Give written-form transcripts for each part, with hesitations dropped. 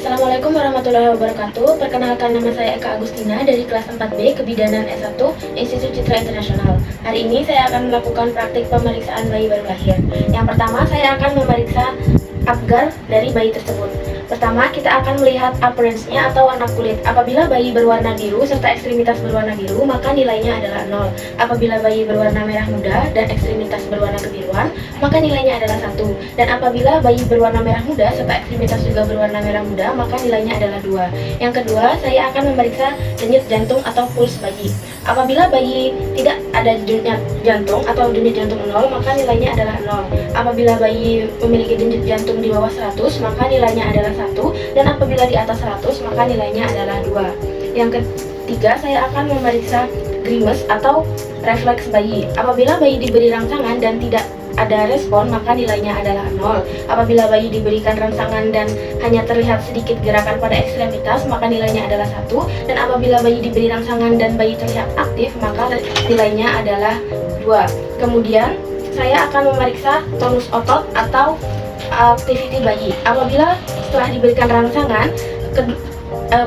Assalamualaikum warahmatullahi wabarakatuh. Perkenalkan, nama saya Eka Agustina dari kelas 4B Kebidanan S1 Institut Citra Internasional. Hari ini saya akan melakukan praktik pemeriksaan bayi baru lahir. Yang pertama, saya akan memeriksa apgar dari bayi tersebut. Pertama, kita akan melihat appearance-nya atau warna kulit. Apabila bayi berwarna biru serta ekstremitas berwarna biru, maka nilainya adalah 0. Apabila bayi berwarna merah muda dan ekstremitas berwarna kebiruan, maka nilainya adalah 1. Dan apabila bayi berwarna merah muda serta ekstremitas juga berwarna merah muda, maka nilainya adalah 2. Yang kedua, saya akan memeriksa denyut jantung atau puls bayi. Apabila bayi tidak ada denyut jantung atau denyut jantung 0, maka nilainya adalah 0. Apabila bayi memiliki denyut jantung di bawah 100, maka nilainya adalah 1, dan apabila di atas 100, maka nilainya adalah 2. Yang ketiga, saya akan memeriksa grimace atau refleks bayi. Apabila bayi diberi rangsangan dan tidak ada respon, maka nilainya adalah 0. Apabila bayi diberikan rangsangan dan hanya terlihat sedikit gerakan pada ekstremitas, maka nilainya adalah 1. Dan apabila bayi diberi rangsangan dan bayi terlihat aktif, maka nilainya adalah 2. Kemudian, saya akan memeriksa tonus otot atau activity bayi. Apabila setelah diberikan rangsangan,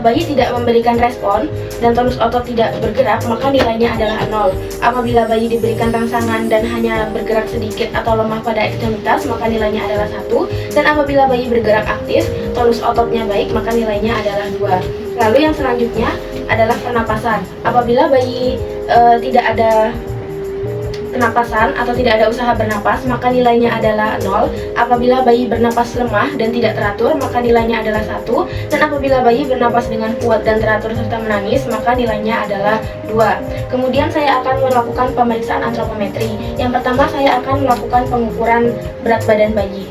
bayi tidak memberikan respon dan tonus otot tidak bergerak, maka nilainya adalah 0. Apabila bayi diberikan rangsangan dan hanya bergerak sedikit atau lemah pada ekstremitas, maka nilainya adalah 1. Dan apabila bayi bergerak aktif, tonus ototnya baik, maka nilainya adalah 2. Lalu yang selanjutnya adalah pernapasan. Apabila bayi tidak ada pernapasan atau tidak ada usaha bernapas, maka nilainya adalah 0. Apabila bayi bernapas lemah dan tidak teratur, maka nilainya adalah 1. Dan apabila bayi bernapas dengan kuat dan teratur serta menangis, maka nilainya adalah 2. Kemudian saya akan melakukan pemeriksaan antropometri. Yang pertama, saya akan melakukan pengukuran berat badan bayi.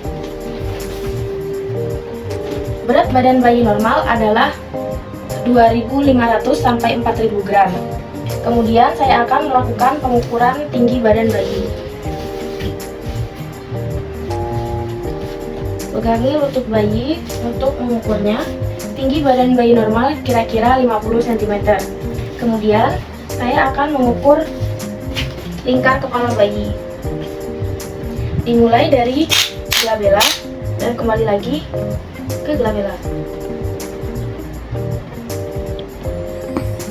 Berat badan bayi normal adalah 2.500 sampai 4.000 gram. Kemudian saya akan melakukan pengukuran tinggi badan bayi. Pegangi lutut bayi untuk mengukurnya. Tinggi badan bayi normal kira-kira 50 cm. Kemudian saya akan mengukur lingkar kepala bayi. Dimulai dari glabella dan kembali lagi ke glabella.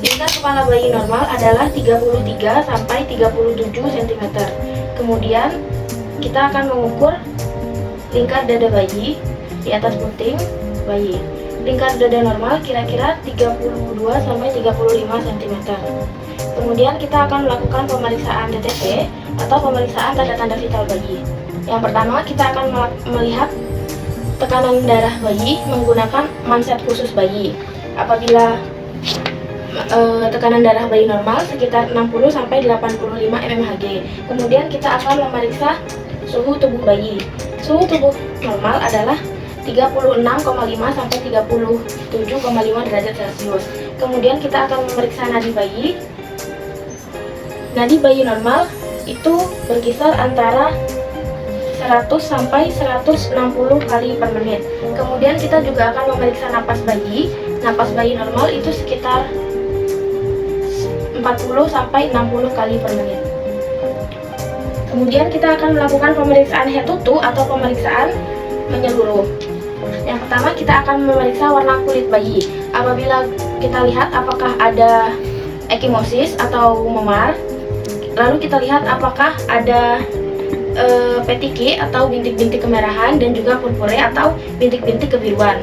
Lingkar kepala bayi normal adalah 33 sampai 37 cm. Kemudian kita akan mengukur lingkar dada bayi di atas puting bayi. Lingkar dada normal kira-kira 32 sampai 35 cm. Kemudian kita akan melakukan pemeriksaan DTP atau pemeriksaan tanda-tanda vital bayi. Yang pertama, kita akan melihat tekanan darah bayi menggunakan manset khusus bayi. Apabila tekanan darah bayi normal sekitar 60 sampai 85 mmHg. Kemudian kita akan memeriksa suhu tubuh bayi. Suhu tubuh normal adalah 36,5 sampai 37,5 derajat Celcius. Kemudian kita akan memeriksa nadi bayi. Nadi bayi normal itu berkisar antara 100 sampai 160 kali per menit. Kemudian kita juga akan memeriksa napas bayi. Napas bayi normal itu sekitar 40 sampai 60 kali per menit. Kemudian kita akan melakukan pemeriksaan head to toe atau pemeriksaan menyeluruh. Yang pertama, kita akan memeriksa warna kulit bayi. Apabila kita lihat apakah ada ekimosis atau memar, lalu kita lihat apakah ada petike atau bintik-bintik kemerahan dan juga purpure atau bintik-bintik kebiruan.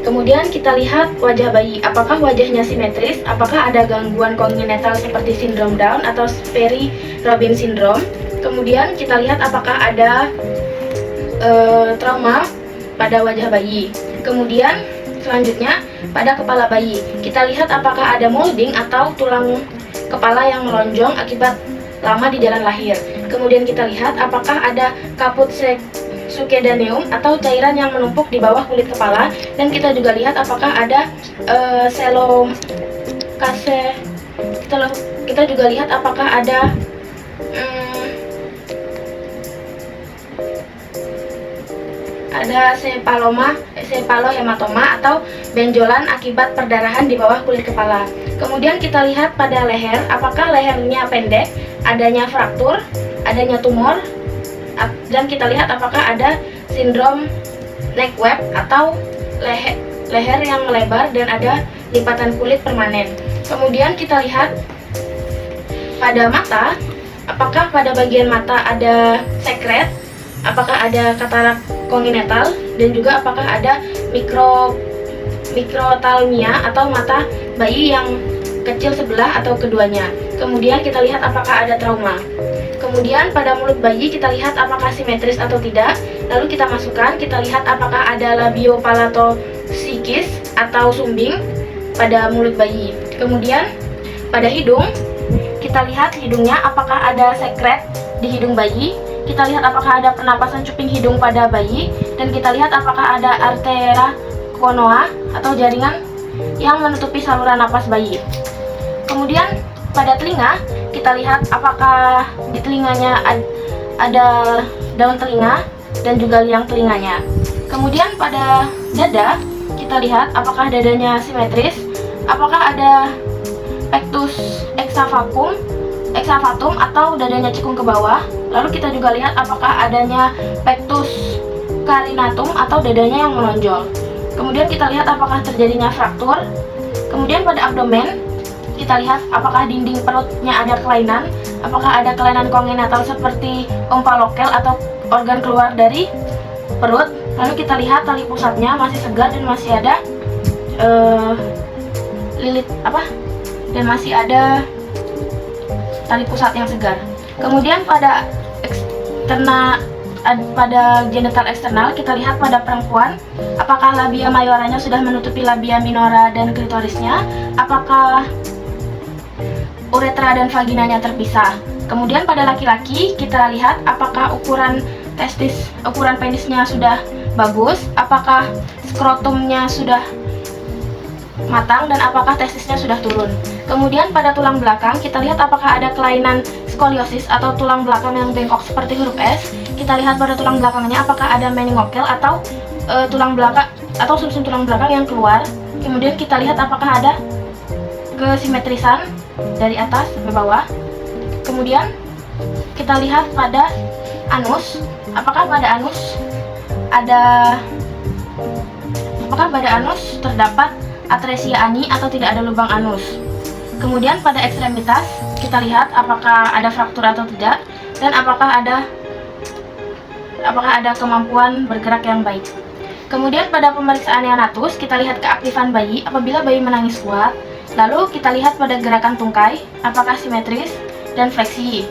Kemudian kita lihat wajah bayi, apakah wajahnya simetris, apakah ada gangguan kongenital seperti sindrom Down atau Sperry-Robin syndrome. Kemudian kita lihat apakah ada trauma pada wajah bayi. Kemudian selanjutnya pada kepala bayi, kita lihat apakah ada molding atau tulang kepala yang melonjong akibat lama di jalan lahir. Kemudian kita lihat apakah ada kaput succedaneum atau cairan yang menumpuk di bawah kulit kepala, dan kita juga lihat apakah ada selokase. Kita juga lihat apakah ada sepalohematoma atau benjolan akibat perdarahan di bawah kulit kepala. Kemudian kita lihat pada leher, apakah lehernya pendek, adanya fraktur, adanya tumor, dan kita lihat apakah ada sindrom neck web atau leher yang melebar dan ada lipatan kulit permanen. Kemudian kita lihat pada mata, apakah pada bagian mata ada sekret, apakah ada katarak kongenital, dan juga apakah ada mikrotalmia atau mata bayi yang kecil sebelah atau keduanya. Kemudian kita lihat apakah ada trauma. Kemudian pada mulut bayi kita lihat apakah simetris atau tidak. Lalu kita masukkan, kita lihat apakah ada labiopalatosikis atau sumbing pada mulut bayi. Kemudian pada hidung, kita lihat hidungnya apakah ada sekret di hidung bayi. Kita lihat apakah ada pernapasan cuping hidung pada bayi. Dan kita lihat apakah ada artera konoa atau jaringan yang menutupi saluran napas bayi. Kemudian pada telinga, kita lihat apakah di telinganya ada daun telinga dan juga liang telinganya. Kemudian pada dada, kita lihat apakah dadanya simetris, apakah ada pectus exavatum atau dadanya cekung ke bawah. Lalu kita juga lihat apakah adanya pectus carinatum atau dadanya yang menonjol. Kemudian kita lihat apakah terjadinya fraktur. Kemudian pada abdomen, kita lihat apakah dinding perutnya ada kelainan, apakah ada kelainan kongenital seperti pompa lokel atau organ keluar dari perut. Lalu kita lihat tali pusatnya masih segar dan masih ada tali pusat yang segar. Kemudian pada genital eksternal, kita lihat pada perempuan apakah labia majoranya sudah menutupi labia minora dan klitorisnya, apakah uretra dan vaginanya terpisah. Kemudian pada laki-laki kita lihat apakah ukuran penisnya sudah bagus, apakah skrotumnya sudah matang, dan apakah testisnya sudah turun. Kemudian pada tulang belakang kita lihat apakah ada kelainan skoliosis atau tulang belakang yang bengkok seperti huruf S. Kita lihat pada tulang belakangnya apakah ada meningokel atau tulang belakang atau sumsum tulang belakang yang keluar. Kemudian kita lihat apakah ada kesimetrisan dari atas ke bawah. Kemudian kita lihat pada anus, apakah pada anus terdapat atresia ani atau tidak ada lubang anus. Kemudian pada ekstremitas kita lihat apakah ada fraktur atau tidak, dan apakah ada kemampuan bergerak yang baik. Kemudian pada pemeriksaan neonatus kita lihat keaktifan bayi apabila bayi menangis kuat. Lalu kita lihat pada gerakan tungkai, apakah simetris dan fleksi.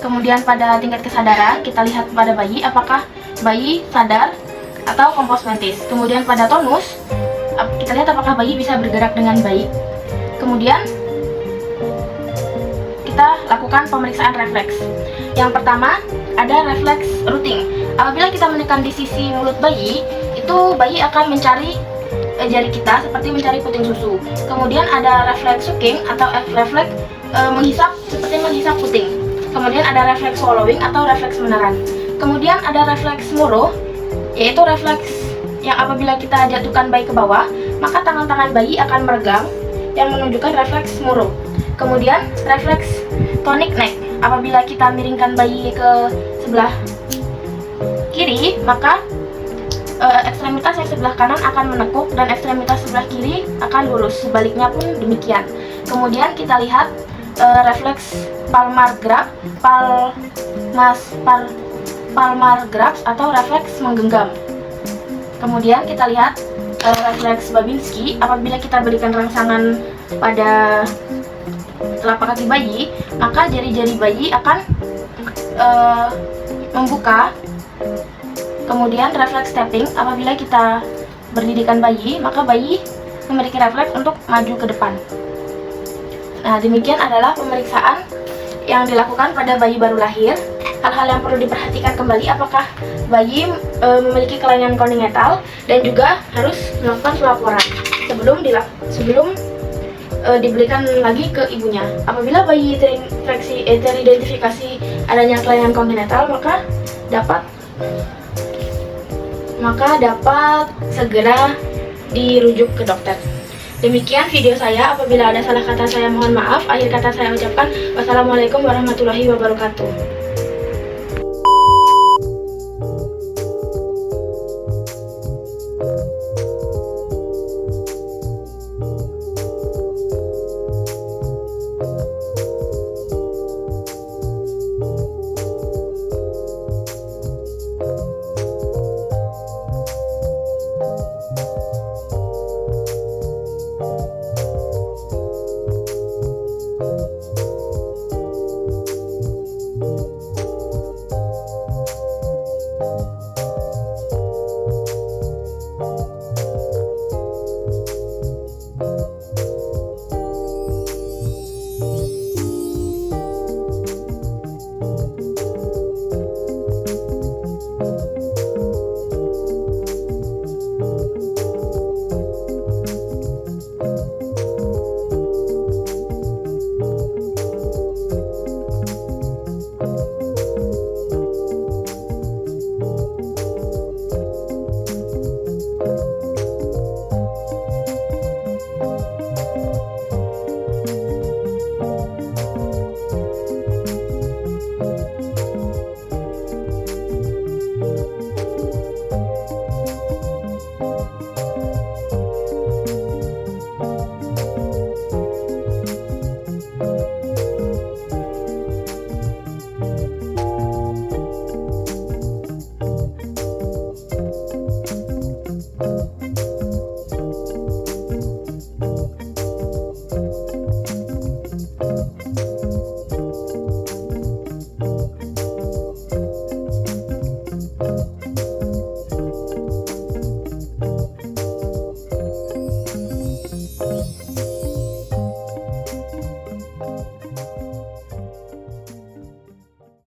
Kemudian pada tingkat kesadaran, kita lihat pada bayi, apakah bayi sadar atau komposmentis. Kemudian pada tonus, kita lihat apakah bayi bisa bergerak dengan baik. Kemudian kita lakukan pemeriksaan refleks. Yang pertama, ada refleks routing. Apabila kita menekan di sisi mulut bayi, itu bayi akan mencari jari kita seperti mencari puting susu. Kemudian ada refleks sucking atau refleks menghisap seperti menghisap puting. Kemudian ada refleks swallowing atau refleks menelan. Kemudian ada refleks moro, yaitu refleks yang apabila kita jatuhkan bayi ke bawah, maka tangan-tangan bayi akan meregang yang menunjukkan refleks moro. Kemudian refleks tonic neck, apabila kita miringkan bayi ke sebelah kiri, maka ekstremitas yang sebelah kanan akan menekuk dan ekstremitas sebelah kiri akan lurus, sebaliknya pun demikian. Kemudian kita lihat refleks palmar grabs atau refleks menggenggam. Kemudian kita lihat refleks Babinski, apabila kita berikan rangsangan pada telapak kaki bayi, maka jari-jari bayi akan membuka. Kemudian refleks stepping, apabila kita berdidikan bayi, maka bayi memiliki refleks untuk maju ke depan. Nah, demikian adalah pemeriksaan yang dilakukan pada bayi baru lahir. Hal-hal yang perlu diperhatikan kembali, apakah bayi memiliki kelainan kongenital, dan juga harus melakukan pelaporan sebelum diberikan lagi ke ibunya. Apabila bayi teridentifikasi adanya kelainan kongenital, maka dapat segera dirujuk ke dokter. Demikian video saya. Apabila ada salah kata saya mohon maaf. Akhir kata saya ucapkan wassalamualaikum warahmatullahi wabarakatuh.